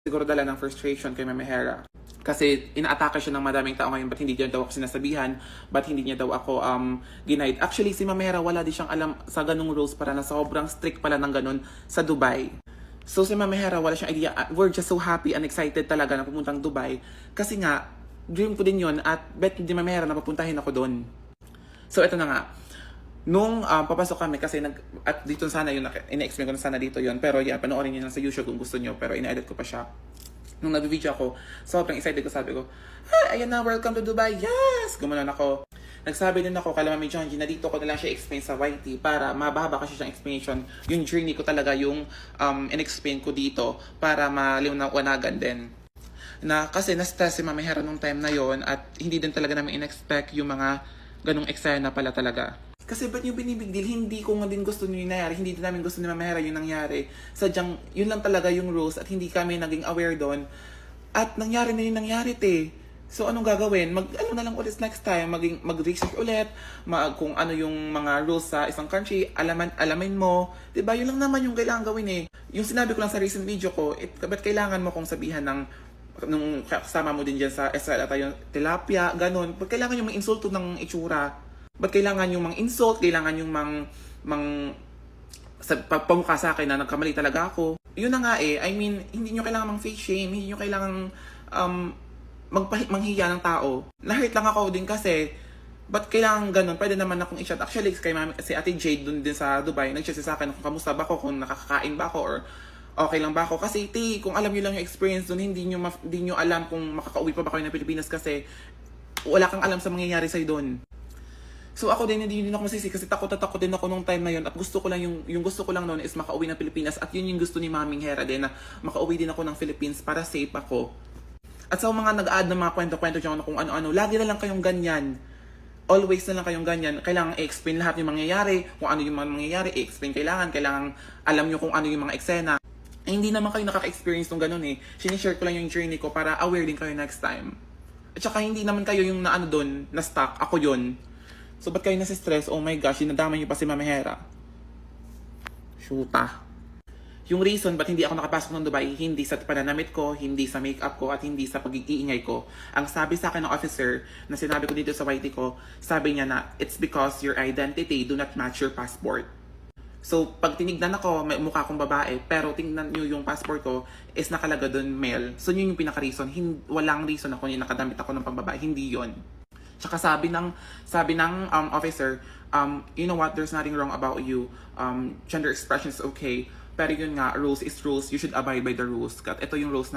Siguro dala ng frustration kay Mama Hera. Kasi inaatake siya ng madaming tao ngayon, ba't hindi niya daw ako sinasabihan, ba't hindi niya daw ako ginaid. Actually, si Mama Hera wala di siyang alam sa ganung rules para na sobrang strict pala ng ganun sa Dubai. So si Mama Hera wala siyang idea. We're just so happy and excited talaga na pupuntang Dubai. Kasi nga, dream ko din yun at bet hindi Mama Hera na papuntahin ako doon. So ito na nga. Nung papasok kami kasi at dito sana yun, ina-explain ko na sana dito yun. Pero yeah, panoorin niyo lang sa YouTube kung gusto niyo. Pero ina-edit ko pa siya. Nung nag-video ako, sobrang excited ko, sabi ko, ayan na, welcome to Dubai, yes! Gumanon ako. Nagsabi din ako, kala Mami Jonji, na dito ko na lang siya explain sa YT para mababa kasi siyang explanation. Yung journey ko talaga yung in-explain ko dito para maliwanagan din. Na kasi na-stress si Mami Hera nung time na yon at hindi din talaga namin in-expect yung mga ganong eksena pala talaga. Kasi ba't nyo binibig deal? Hindi ko nga din gusto nyo yung nangyari. Hindi din namin gusto ni Mama Hera yung nangyari. Sadyang, yun lang talaga yung rules at hindi kami naging aware doon. At nangyari na yung nangyari, te. So, anong gagawin? Ano na lang ulit next time? Mag-research ulit. Kung ano yung mga rules sa isang country, alamin mo. Diba? Yun lang naman yung kailangan gawin eh. Yung sinabi ko lang sa recent video ko, ba't kailangan mo kung sabihan nung kasama mo din dyan sa SL at yung tilapia, ganun. Ba't kailangan yung insulto ng itsura? Ba't kailangan yung insult, kailangan yung pamukha sa akin na nagkamali talaga ako? Yun na nga eh, I mean, hindi nyo kailangan mang face shame, hindi nyo kailangan manghiya ng tao. Na-hurt lang ako din kasi, ba't kailangan ganun? Pwede naman akong i-chat. Actually, si Ate Jade dun din sa Dubai, nag-chat sa akin kung kamusta ba ako, kung nakakakain ba ako, or okay lang ba ako. Kasi kung alam nyo lang yung experience dun, hindi nyo alam kung makakauwi pa ba kayo ng Pilipinas kasi wala kang alam sa mangyayari sa'yo dun. So ako din, hindi din ako masisi kasi takot din ako nung time na yun at gusto ko lang yung gusto ko lang noon is makauwi ng Pilipinas at yun yung gusto ni Maming Hera din na makauwi din ako ng Philippines para safe ako. At sa mga nag-add ng mga kwento-kwento dyan kung ano-ano, lagi na lang kayong ganyan. Always na lang kayong ganyan. Kailangan i-explain lahat yung mangyayari, kung ano yung mga mangyayari, i-explain kailangan alam nyo kung ano yung mga eksena. Eh, hindi naman kayo nakaka-experience ng ganun eh. Sinishare ko lang yung journey ko para aware din kayo next time. At saka hindi naman kayo yung na doon, na stuck, ako yun. So, ba't kayo nasa-stress? Oh my gosh, dinadama niyo pa si Mama Hera. Shoota. Yung reason ba't hindi ako nakapasok ng Dubai, hindi sa pananamit ko, hindi sa makeup ko, at hindi sa pag-iingay ko. Ang sabi sa akin ng officer, na sinabi ko dito sa YT ko, sabi niya na, it's because your identity do not match your passport. So, pag tinignan ako, may mukha akong babae, pero tingnan nyo yung passport ko, is nakalaga doon male. So, yun yung pinaka-reason. Walang reason ako yung nakadamit ako ng pambabae. Hindi yon. Tsaka sabi ng officer, you know what, there's nothing wrong about you. Gender expression is okay. Pero yun nga, rules is rules. You should abide by the rules. Ito yung rules na